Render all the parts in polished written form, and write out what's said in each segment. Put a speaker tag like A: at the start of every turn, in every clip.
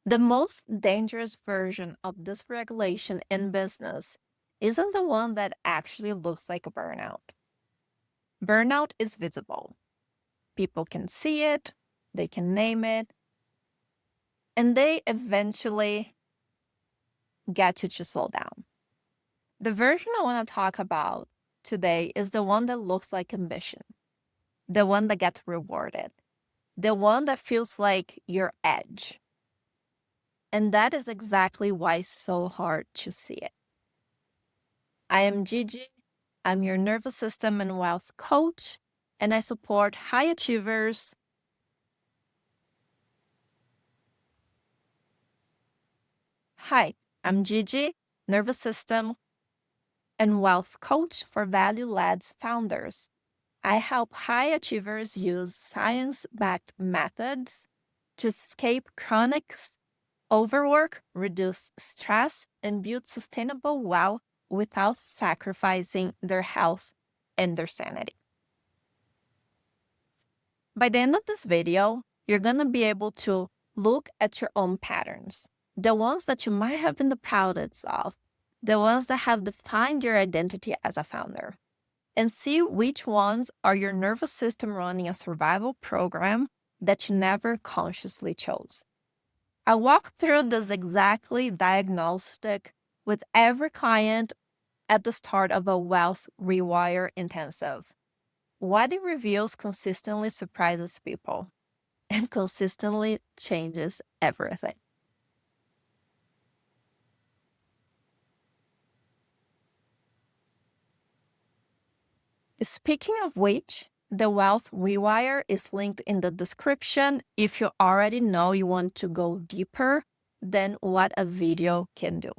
A: The most dangerous version of dysregulation in business isn't the one that actually looks like a burnout. Burnout is visible. People can see it, they can name it, and they eventually get you to slow down. The version I want to talk about today is the one that looks like ambition, the one that gets rewarded, the one that feels like your edge. And that is exactly why it's so hard to see it. I am Gigi. I'm your nervous system and wealth coach, and I support high achievers. Hi, I'm Gigi, nervous system and wealth coach for value-led founders. I help high achievers use science-backed methods to escape chronic overwork, reduce stress, and build sustainable wealth without sacrificing their health and their sanity. By the end of this video, you're going to be able to look at your own patterns, the ones that you might have been the proudest of, the ones that have defined your identity as a founder, and see which ones are your nervous system running a survival program that you never consciously chose. I walk through this exactly diagnostic with every client at the start of a Wealth Rewire Intensive. What it reveals consistently surprises people and consistently changes everything. Speaking of which, the Wealth Rewire is linked in the description if you already know you want to go deeper than what a video can do.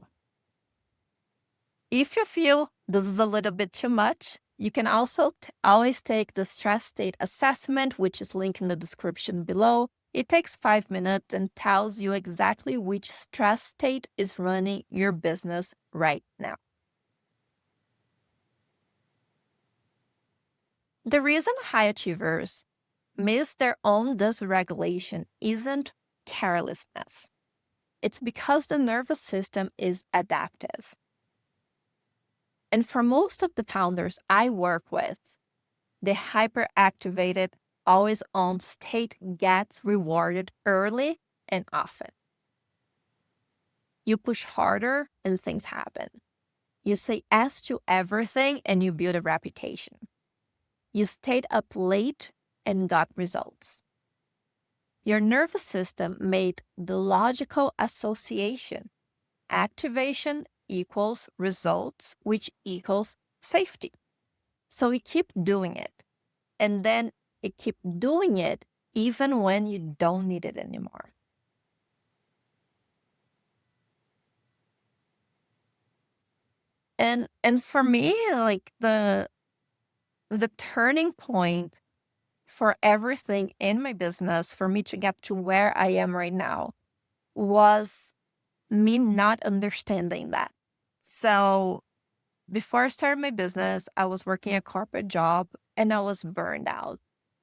A: If you feel this is a little bit too much, you can also always take the stress state assessment, which is linked in the description below. It takes 5 minutes and tells you exactly which stress state is running your business right now. The reason high achievers miss their own dysregulation isn't carelessness. It's because the nervous system is adaptive. And for most of the founders I work with, the hyperactivated, always on state gets rewarded early and often. You push harder and things happen. You say yes to everything and you build a reputation. You stayed up late and got results. Your nervous system made the logical association. Activation equals results, which equals safety. So we keep doing it. And then it keep doing it even when you don't need it anymore. And for me, like the turning point for everything in my business, for me to get to where I am right now, was me not understanding that. So before I started my business, I was working a corporate job and I was burned out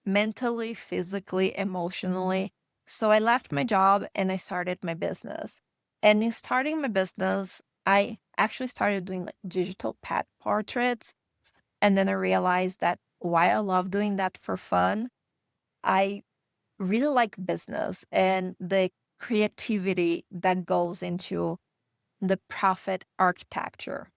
A: mentally, physically, emotionally. So I left my job and I started my business. And in starting my business, I actually started doing like digital pet portraits. And then I realized that while I love doing that for fun, I really like business and the creativity that goes into the profit architecture.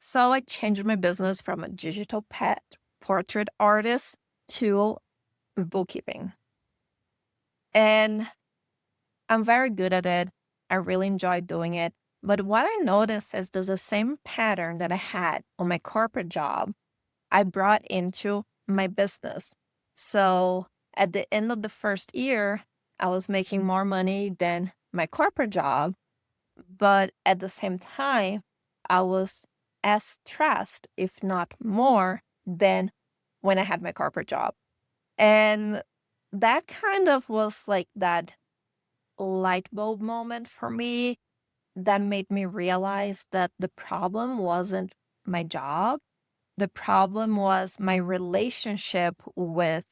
A: So I changed my business from a digital pet portrait artist to bookkeeping. And I'm very good at it. I really enjoy doing it. But what I noticed is there's the same pattern that I had on my corporate job, I brought into my business. So at the end of the first year, I was making more money than my corporate job. But at the same time, I was as stressed, if not more, than when I had my corporate job. And that kind of was like that light bulb moment for me that made me realize that the problem wasn't my job. The problem was my relationship with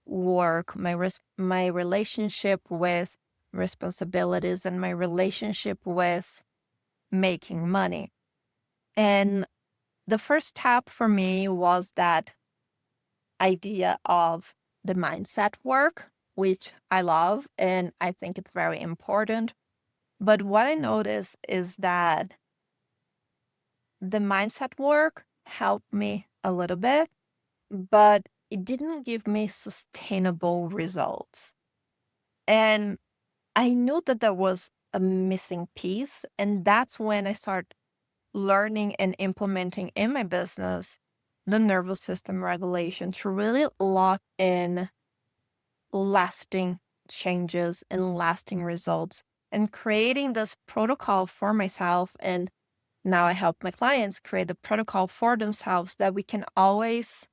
A: work, my relationship with responsibilities, and my relationship with making money. And the first step for me was that idea of the mindset work, which I love and I think it's very important. But what I noticed is that the mindset work helped me a little bit, but it didn't give me sustainable results. And I knew that there was a missing piece. And that's when I started learning and implementing in my business the nervous system regulation to really lock in lasting changes and lasting results and creating this protocol for myself. And now I help my clients create the protocol for themselves that we can always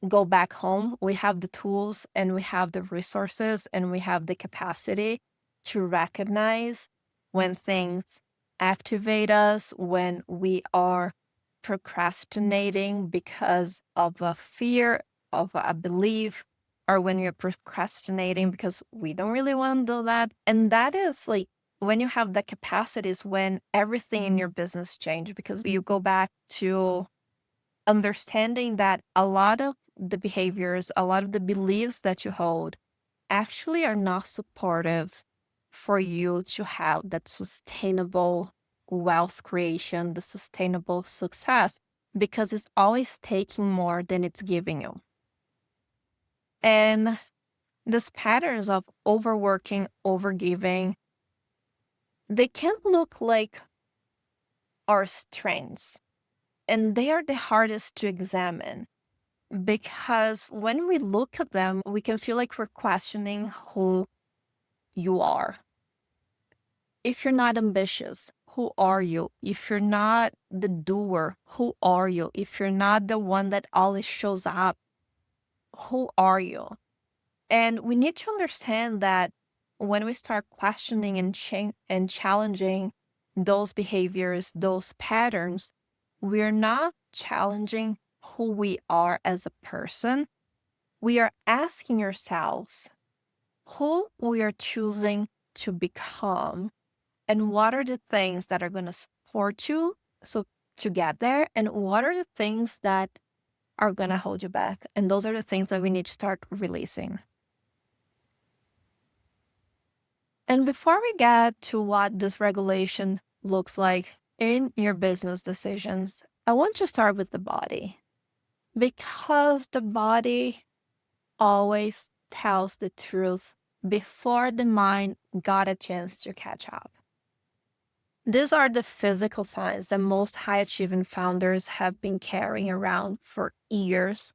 A: go back home. We have the tools and we have the resources and we have the capacity to recognize when things activate us, when we are procrastinating because of a fear, of a belief, or when you're procrastinating because we don't really want to do that. And that is like when you have the capacity is when everything in your business change because you go back to understanding that a lot of the behaviors, a lot of the beliefs that you hold actually are not supportive for you to have that sustainable wealth creation, the sustainable success, because it's always taking more than it's giving you. And these patterns of overworking, overgiving, they can look like our strengths, and they are the hardest to examine. Because when we look at them, we can feel like we're questioning who you are. If you're not ambitious, who are you? If you're not the doer, who are you? If you're not the one that always shows up, who are you? And we need to understand that when we start questioning and challenging those behaviors, those patterns, we're not challenging who we are as a person. We are asking ourselves who we are choosing to become and what are the things that are going to support you so to get there, and what are the things that are going to hold you back. And those are the things that we need to start releasing. And before we get to what this regulation looks like in your business decisions, I want to start with the body, because the body always tells the truth before the mind got a chance to catch up. These are the physical signs that most high achieving founders have been carrying around for years,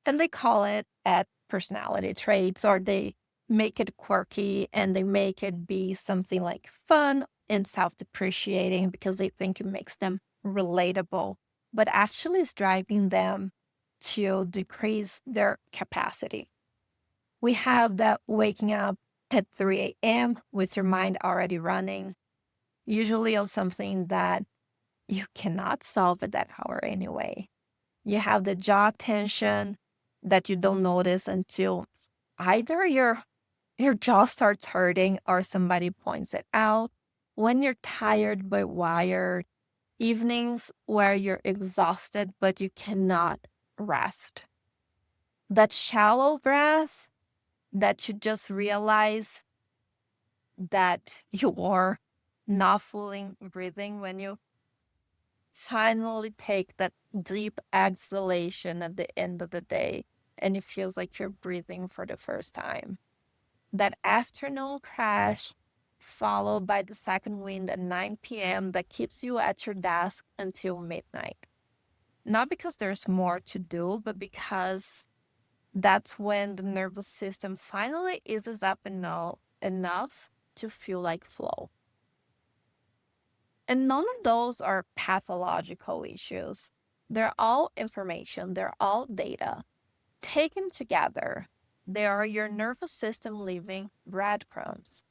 A: and they call it at personality traits, or they make it quirky and they make it be something like fun and self-depreciating because they think it makes them relatable, but actually is driving them to decrease their capacity. We have that waking up at 3 a.m. with your mind already running, usually on something that you cannot solve at that hour anyway. You have the jaw tension that you don't notice until either your jaw starts hurting or somebody points it out. When you're tired but wired, evenings where you're exhausted but you cannot rest. That shallow breath that you just realize that you are not fully breathing when you finally take that deep exhalation at the end of the day and it feels like you're breathing for the first time. That afternoon crash followed by the second wind at 9 p.m. that keeps you at your desk until midnight. Not because there's more to do, but because that's when the nervous system finally eases up enough to feel like flow. And none of those are pathological issues. They're all information, they're all data. Taken together, they are your nervous system leaving breadcrumbs,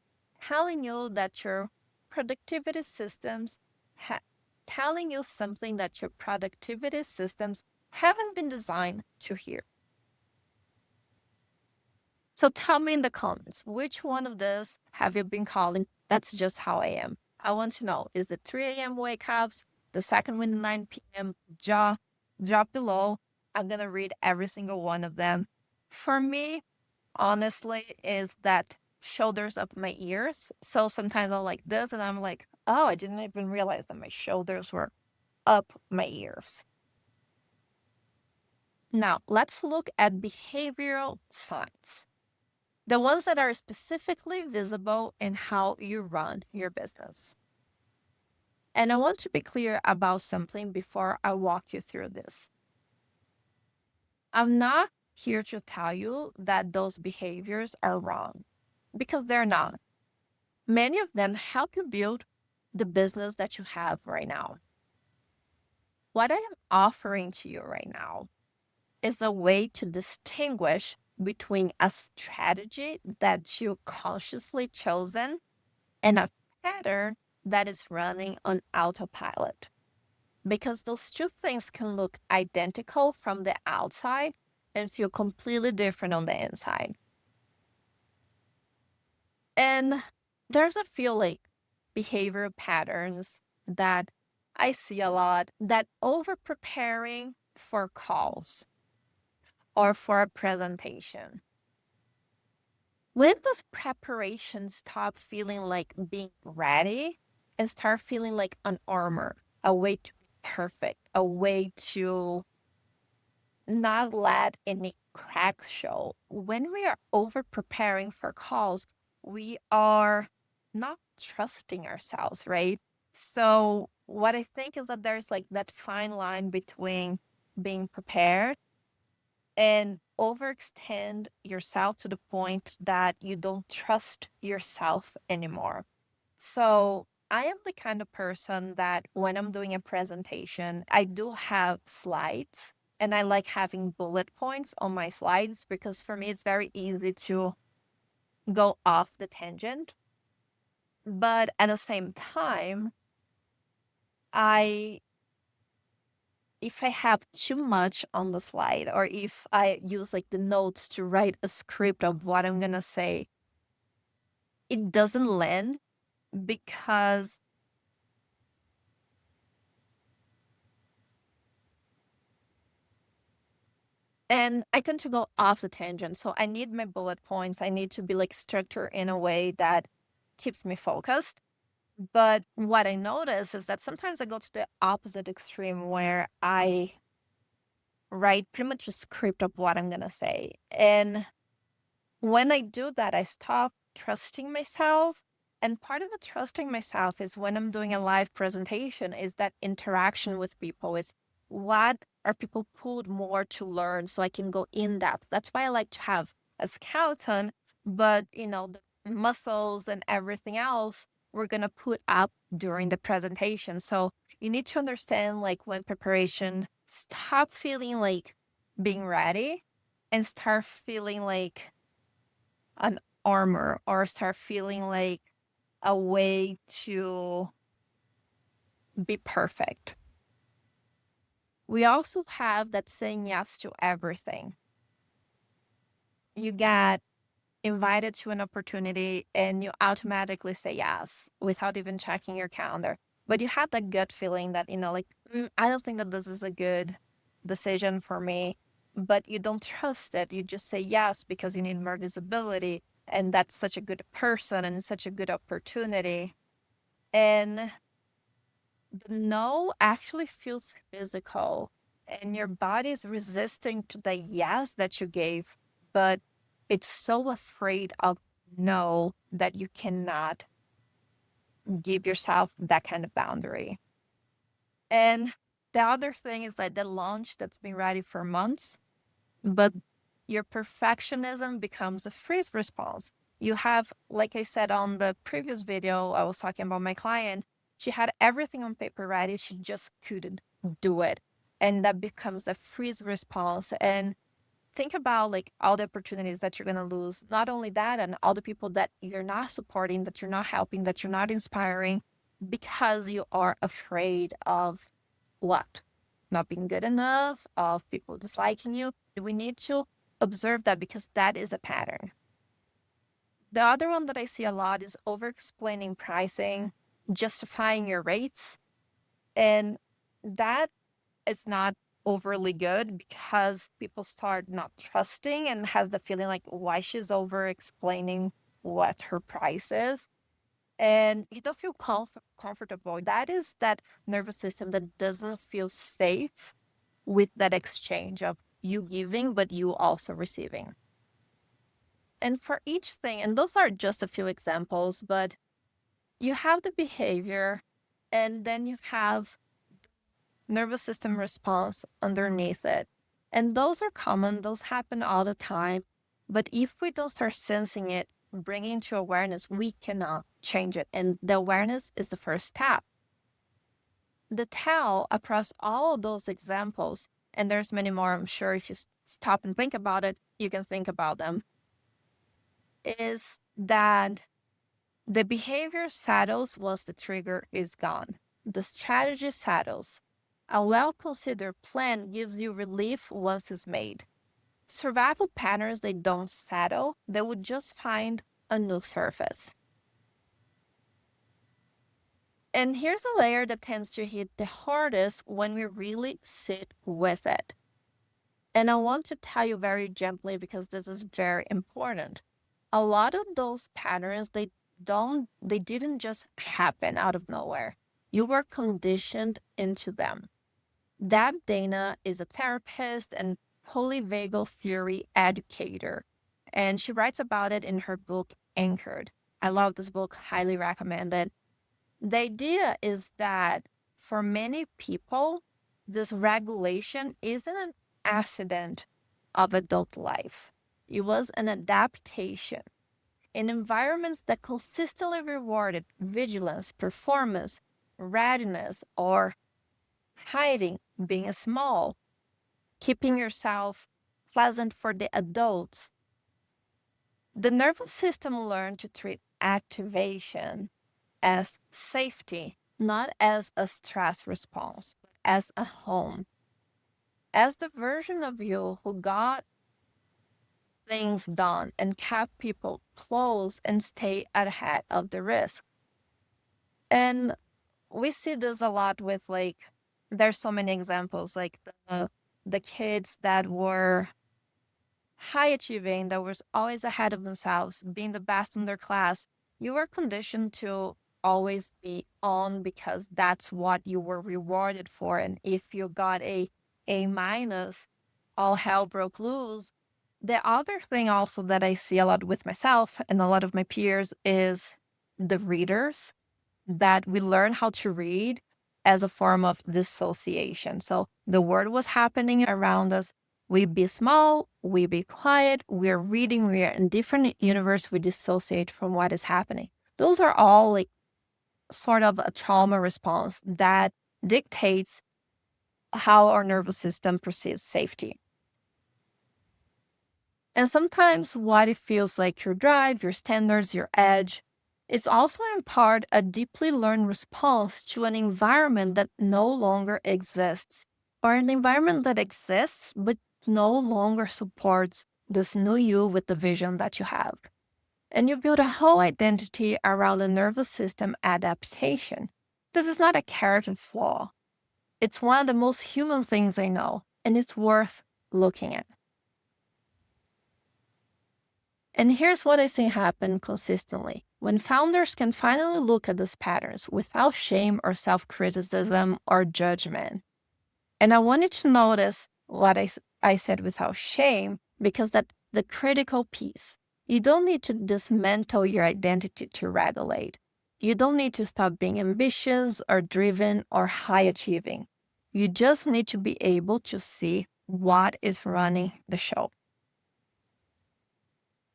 A: telling you that your productivity systems, telling you something that your productivity systems haven't been designed to hear. So tell me in the comments, which one of this have you been calling? That's just how I am. I want to know, is it 3 a.m. wake ups, the second one 9 p.m. Drop below. I'm going to read every single one of them. For me, honestly, is that shoulders up my ears. So sometimes I'm like this and I'm like, oh, I didn't even realize that my shoulders were up my ears. Now, let's look at behavioral signs. The ones that are specifically visible in how you run your business. And I want to be clear about something before I walk you through this. I'm not here to tell you that those behaviors are wrong, because they're not. Many of them help you build the business that you have right now. What I am offering to you right now is a way to distinguish between a strategy that you consciously chosen and a pattern that is running on autopilot. Because those two things can look identical from the outside and feel completely different on the inside. And there's a few like behavioral patterns that I see a lot, that over preparing for calls or for a presentation. When does preparation stop feeling like being ready and start feeling like an armor, a way to be perfect, a way to not let any cracks show? When we are over preparing for calls, we are not trusting ourselves, right? So, what I think is that there's like that fine line between being prepared and overextend yourself to the point that you don't trust yourself anymore. So I am the kind of person that when I'm doing a presentation, I do have slides and I like having bullet points on my slides because for me it's very easy to go off the tangent. But at the same time, I if I have too much on the slide or if I use like the notes to write a script of what I'm gonna say, it doesn't land because and I tend to go off the tangent. So I need my bullet points. I need to be like structured in a way that keeps me focused. But what I notice is that sometimes I go to the opposite extreme where I write pretty much a script of what I'm gonna say. And when I do that, I stop trusting myself. And part of the trusting myself is when I'm doing a live presentation, is that interaction with people. Is what are people pulled more to learn so I can go in depth. That's why I like to have a skeleton, but the muscles and everything else we're gonna put up during the presentation. So you need to understand like when preparation stop feeling like being ready and start feeling like an armor or start feeling like a way to be perfect. We also have that saying yes to everything. You get invited to an opportunity and you automatically say yes without even checking your calendar. But you had that gut feeling that, like, I don't think that this is a good decision for me. But you don't trust it. You just say yes because you need more visibility. And that's such a good person and such a good opportunity. And the no actually feels physical. And your body is resisting to the yes that you gave, but it's so afraid of no that you cannot give yourself that kind of boundary. And the other thing is like the launch that's been ready for months, but your perfectionism becomes a freeze response. You have, like I said on the previous video, I was talking about my client. She had everything on paper ready. She just couldn't do it. And that becomes a freeze response. And think about like all the opportunities that you're going to lose. Not only that, and all the people that you're not supporting, that you're not helping, that you're not inspiring because you are afraid of what? Not being good enough, of people disliking you. We need to observe that because that is a pattern. The other one that I see a lot is over-explaining pricing, justifying your rates. And that is not overly good because people start not trusting and has the feeling like why she's over-explaining what her price is. And you don't feel comfortable. That is that nervous system that doesn't feel safe with that exchange of you giving, but you also receiving. And for each thing, and those are just a few examples, but you have the behavior and then you have nervous system response underneath it. And those are common, those happen all the time. But if we don't start sensing it, bringing to awareness, we cannot change it. And the awareness is the first step. The tell across all of those examples, and there's many more, I'm sure if you stop and think about it, you can think about them, is that the behavior settles once the trigger is gone. The strategy settles. A well-considered plan gives you relief once it's made. Survival patterns, they don't settle. They would just find a new surface. And here's a layer that tends to hit the hardest when we really sit with it. And I want to tell you very gently because this is very important. A lot of those patterns, they didn't just happen out of nowhere. You were conditioned into them. Deb Dana is a therapist and polyvagal theory educator, and she writes about it in her book Anchored. I love this book, highly recommend it. The idea is that for many people, this regulation isn't an accident of adult life. It was an adaptation. In environments that consistently rewarded vigilance, performance, readiness, or hiding, being small, keeping yourself pleasant for the adults, the nervous system learned to treat activation as safety, not as a stress response, but as a home, as the version of you who got things done and kept people close and stay ahead of the risk. And we see this a lot with there's so many examples, like the kids that were high achieving, that was always ahead of themselves, being the best in their class. You were conditioned to always be on because that's what you were rewarded for. And if you got A minus, all hell broke loose. The other thing also that I see a lot with myself and a lot of my peers is the readers, that we learn how to read as a form of dissociation. So the word was happening around us. We be small, we be quiet, we're reading, we are in different universe, we dissociate from what is happening. Those are all like sort of a trauma response that dictates how our nervous system perceives safety. And sometimes what it feels like your drive, your standards, your edge, it's also in part a deeply learned response to an environment that no longer exists, or an environment that exists but no longer supports this new you with the vision that you have. And you build a whole identity around the nervous system adaptation. This is not a character flaw. It's one of the most human things I know, and it's worth looking at. And here's what I see happen consistently. When founders can finally look at these patterns without shame or self-criticism or judgment. And I want you to notice what I said without shame, because that's the critical piece. You don't need to dismantle your identity to regulate. You don't need to stop being ambitious or driven or high achieving. You just need to be able to see what is running the show.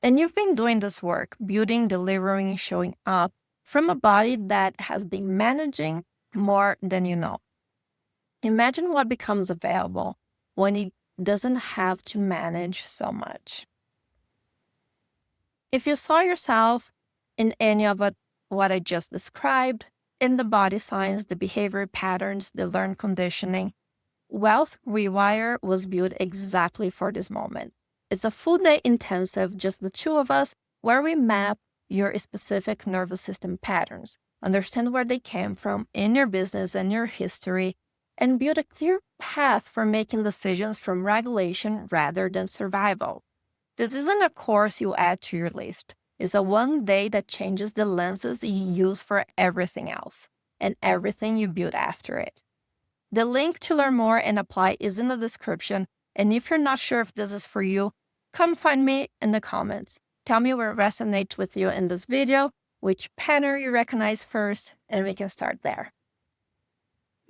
A: And you've been doing this work, building, delivering, showing up from a body that has been managing more than you know. Imagine what becomes available when it doesn't have to manage so much. If you saw yourself in any of what I just described, in the body signs, the behavior patterns, the learned conditioning, Wealth Rewire was built exactly for this moment. It's a full day intensive, just the two of us, where we map your specific nervous system patterns, understand where they came from in your business and your history, and build a clear path for making decisions from regulation rather than survival. This isn't a course you add to your list. It's a one day that changes the lenses you use for everything else and everything you build after it. The link to learn more and apply is in the description, and if you're not sure if this is for you, come find me in the comments. Tell me what resonates with you in this video, which pattern you recognize first, and we can start there.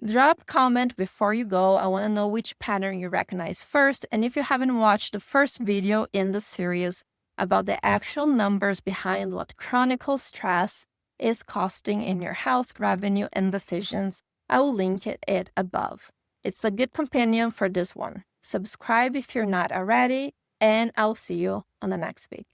A: Drop a comment before you go. I want to know which pattern you recognize first, and if you haven't watched the first video in the series about the actual numbers behind what chronic stress is costing in your health, revenue, and decisions, I will link it above. It's a good companion for this one. Subscribe if you're not already, and I'll see you on the next video.